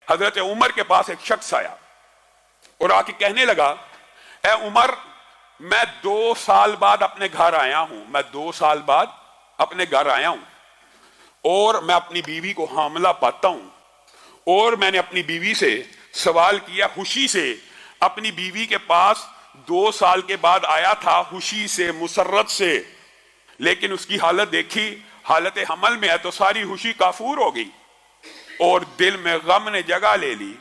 حضرت عمر کے پاس ایک شخص آیا اور آ کے کہنے لگا، اے عمر، میں 2 سال بعد اپنے گھر آیا ہوں، میں 2 سال بعد اپنے گھر آیا ہوں اور میں اپنی بیوی کو حاملہ پاتا ہوں، اور میں نے اپنی بیوی سے سوال کیا، خوشی سے اپنی بیوی کے پاس 2 سال کے بعد آیا تھا، خوشی سے، مسرت سے، لیکن اس کی حالت دیکھی، حالت حمل میں ہے تو ساری خوشی کافور ہو گئی اور دل میں غم نے جگہ لے لی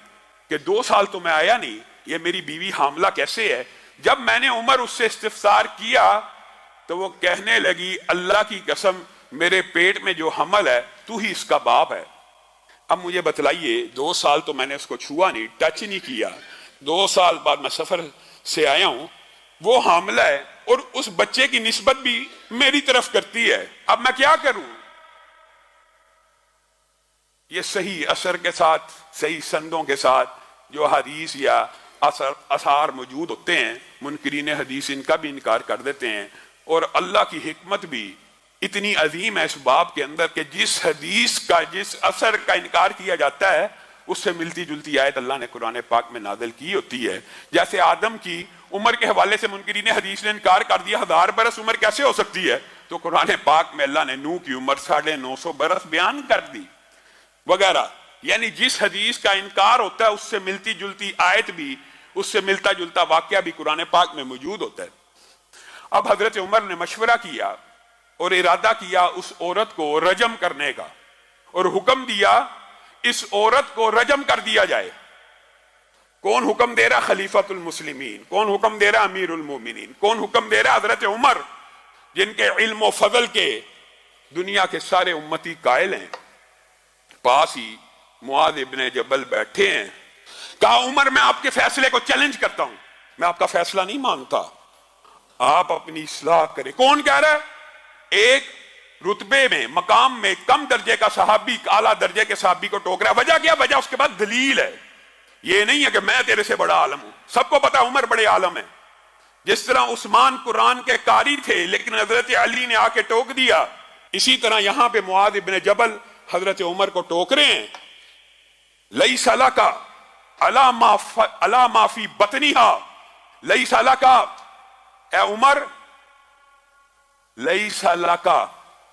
کہ 2 سال تو میں آیا نہیں، یہ میری بیوی حاملہ کیسے ہے؟ جب میں نے عمر اس سے استفسار کیا تو وہ کہنے لگی، اللہ کی قسم، میرے پیٹ میں جو حمل ہے تو ہی اس کا باپ ہے۔ اب مجھے بتلائیے، 2 سال تو میں نے اس کو چھوا نہیں، ٹچ نہیں کیا، 2 سال بعد میں سفر سے آیا ہوں، وہ حاملہ ہے اور اس بچے کی نسبت بھی میری طرف کرتی ہے، اب میں کیا کروں؟ یہ صحیح اثر کے ساتھ، صحیح سندوں کے ساتھ جو حدیث یا اثار موجود ہوتے ہیں، منکرین حدیث ان کا بھی انکار کر دیتے ہیں، اور اللہ کی حکمت بھی اتنی عظیم ہے اس باب کے اندر کہ جس حدیث کا، جس اثر کا انکار کیا جاتا ہے اس سے ملتی جلتی آیت اللہ نے قرآن پاک میں نازل کی ہوتی ہے۔ جیسے آدم کی عمر کے حوالے سے منکرین حدیث نے انکار کر دیا، 1000 برس عمر کیسے ہو سکتی ہے؟ تو قرآن پاک میں اللہ نے نوح کی عمر 950 برس بیان کر دی وغیرہ۔ یعنی جس حدیث کا انکار ہوتا ہے اس سے ملتی جلتی آیت بھی، اس سے ملتا جلتا واقعہ بھی قرآن پاک میں موجود ہوتا ہے۔ اب حضرت عمر نے مشورہ کیا اور ارادہ کیا اس عورت کو رجم کرنے کا، اور حکم دیا اس عورت کو رجم کر دیا جائے۔ کون حکم دے رہا؟ خلیفۃ المسلمین۔ کون حکم دے رہا؟ امیر المومنین۔ کون حکم دے رہا؟ حضرت عمر، جن کے علم و فضل کے دنیا کے سارے امتی قائل ہیں۔ پاس ہی معاذ ابن جبل بیٹھے ہیں، کہا عمر میں آپ کے فیصلے کو چیلنج کرتا ہوں، میں آپ کا فیصلہ نہیں مانتا، آپ اپنی اصلاح کریں۔ کون کہہ رہا ہے؟ ایک رتبے میں، مقام میں کم درجے کا صحابی اعلیٰ درجے کے صحابی کو ٹوک رہا ہے۔ وجہ کیا؟ وجہ اس کے بعد دلیل ہے، یہ نہیں ہے کہ میں تیرے سے بڑا عالم ہوں، سب کو پتا عمر بڑے عالم ہیں۔ جس طرح عثمان قرآن کے قاری تھے لیکن حضرت علی نے آ کے ٹوک دیا، اسی طرح یہاں پہ معاذ ابن جبل حضرت عمر کو ٹوک رہے ہیں۔ لیس لک علی ما فی بطنہا، لیس لک، اے عمر، لیس لک،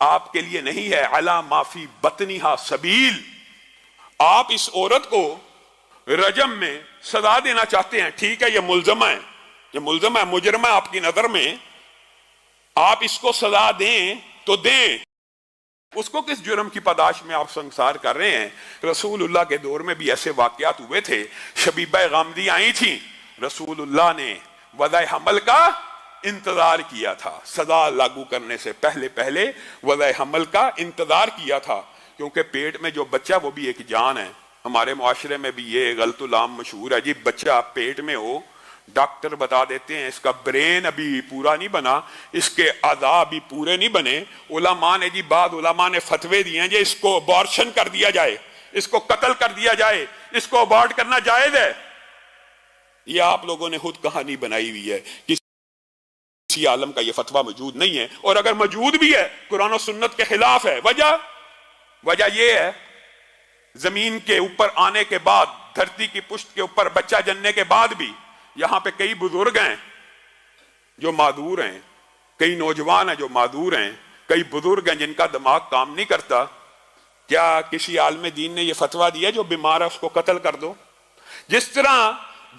آپ کے لیے نہیں ہے، علی ما فی بطنہا سبیل، آپ اس عورت کو رجم میں سزا دینا چاہتے ہیں، ٹھیک ہے، یہ ملزمہ ہے، یہ ملزمہ ہے، مجرمہ ہے آپ کی نظر میں، آپ اس کو سزا دیں تو دیں۔ اس کو کس جرم کی پاداش میں آپ سنسار کر رہے ہیں؟ رسول اللہ کے دور میں بھی ایسے واقعات ہوئے تھے، شبیبہ غامدی آئی تھی، رسول اللہ نے وضع حمل کا انتظار کیا تھا، سزا لاگو کرنے سے پہلے وضع حمل کا انتظار کیا تھا، کیونکہ پیٹ میں جو بچہ وہ بھی ایک جان ہے۔ ہمارے معاشرے میں بھی یہ غلط العام مشہور ہے، جی بچہ پیٹ میں ہو، ڈاکٹر بتا دیتے ہیں اس کا برین ابھی پورا نہیں بنا، اس کے اعضاء ابھی پورے نہیں بنے، علماء نے جی، بعض علماء نے فتوے دیے ہیں جی اس کو ابارشن کر دیا جائے، اس کو قتل کر دیا جائے، اس کو ابارٹ کرنا جائز ہے۔ یہ آپ لوگوں نے خود کہانی بنائی ہوئی ہے، کسی عالم کا یہ فتویٰ موجود نہیں ہے، اور اگر موجود بھی ہے قرآن و سنت کے خلاف ہے۔ وجہ یہ ہے، زمین کے اوپر آنے کے بعد، دھرتی کی پشت کے اوپر بچہ جننے کے بعد بھی یہاں پہ کئی بزرگ ہیں جو معذور ہیں، کئی نوجوان ہیں جو معذور ہیں، کئی بزرگ ہیں جن کا دماغ کام نہیں کرتا۔ کیا کسی عالم دین نے یہ فتویٰ دیا جو بیمار ہے اس کو قتل کر دو؟ جس طرح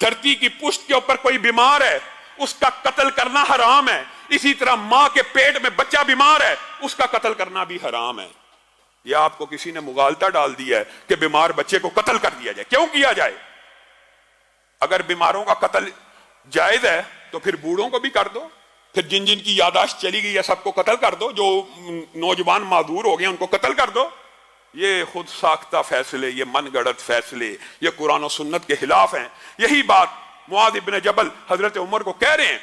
دھرتی کی پشت کے اوپر کوئی بیمار ہے اس کا قتل کرنا حرام ہے، اسی طرح ماں کے پیٹ میں بچہ بیمار ہے اس کا قتل کرنا بھی حرام ہے۔ یہ آپ کو کسی نے مغالطہ ڈال دیا ہے کہ بیمار بچے کو قتل کر دیا جائے۔ کیوں کیا جائے؟ اگر بیماروں کا قتل جائز ہے تو پھر بوڑھوں کو بھی کر دو، پھر جن جن کی یاداشت چلی گئی ہے سب کو قتل کر دو، جو نوجوان معذور ہو گئے ان کو قتل کر دو۔ یہ خود ساختہ فیصلے، یہ من گڑت فیصلے، یہ قرآن و سنت کے خلاف ہیں۔ یہی بات معاذ ابن جبل حضرت عمر کو کہہ رہے ہیں،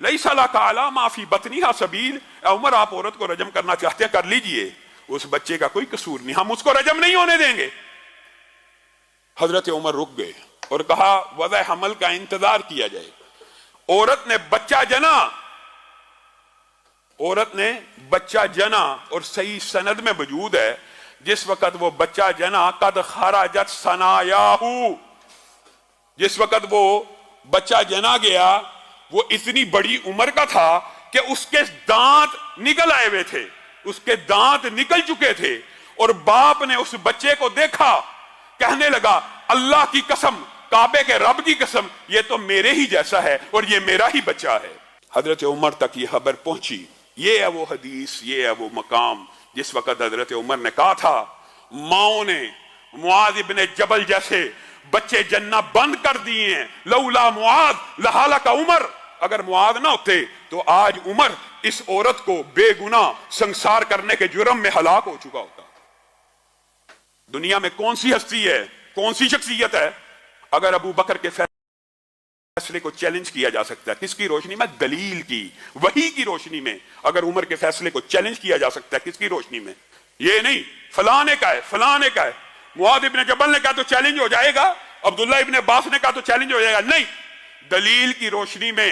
لیس لک علی ما فی بطنہا سبیل، اے عمر آپ عورت کو رجم کرنا چاہتے ہیں کر لیجئے، اس بچے کا کوئی قصور نہیں، ہم اس کو رجم نہیں ہونے دیں گے۔ حضرت عمر رک گئے اور کہا وضع حمل کا انتظار کیا جائے۔ عورت نے بچہ جنا، عورت نے بچہ جنا، اور صحیح سند میں موجود ہے جس وقت وہ بچہ جنا قد خرجت ثنایاہو، جس وقت وہ بچہ جنا گیا وہ اتنی بڑی عمر کا تھا کہ اس کے دانت نکل آئے ہوئے تھے، اس کے دانت نکل چکے تھے، اور باپ نے اس بچے کو دیکھا، کہنے لگا اللہ کی قسم، کعبے کے رب کی قسم، یہ تو میرے ہی جیسا ہے اور یہ میرا ہی بچہ ہے۔ حضرت عمر تک یہ خبر پہنچی۔ یہ ہے وہ حدیث، یہ ہے وہ مقام جس وقت حضرت عمر نے کہا تھا ماؤں نے معاذ ابن جبل جیسے بچے جننا بند کر دیے ہیں، لولا معاذ لہلک عمر، اگر معاذ نہ ہوتے تو آج عمر اس عورت کو بے گناہ سنسار کرنے کے جرم میں ہلاک ہو چکا ہوتا۔ دنیا میں کون سی ہستی ہے، کون سی شخصیت ہے اگر ابو بکر کے فیصلے کو چیلنج کیا جا سکتا ہے؟ کس کی روشنی میں؟ دلیل کی، وحی کی روشنی میں۔ اگر عمر کے فیصلے کو چیلنج کیا جا سکتا ہے کس کی روشنی میں؟ یہ نہیں فلاں نے کہا ہے، فلاں نے کہا ہے، معاذ ابن جبل نے کہا تو چیلنج ہو جائے گا، عبداللہ ابن عباس نے کہا تو چیلنج ہو جائے گا، نہیں، دلیل کی روشنی میں۔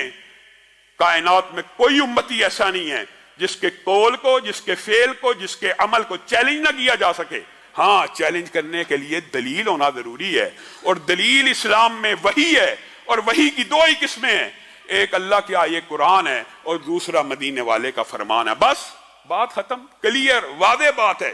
کائنات میں کوئی امتی ایسا نہیں ہے جس کے قول کو، جس کے فعل کو، جس کے عمل کو چیلنج نہ کیا جا سکے۔ ہاں، چیلنج کرنے کے لیے دلیل ہونا ضروری ہے، اور دلیل اسلام میں وحی ہے، اور وحی کی دو ہی قسمیں ہیں، ایک اللہ کی آیت قرآن ہے اور دوسرا مدینے والے کا فرمان ہے۔ بس بات ختم، کلیئر، واضح بات ہے۔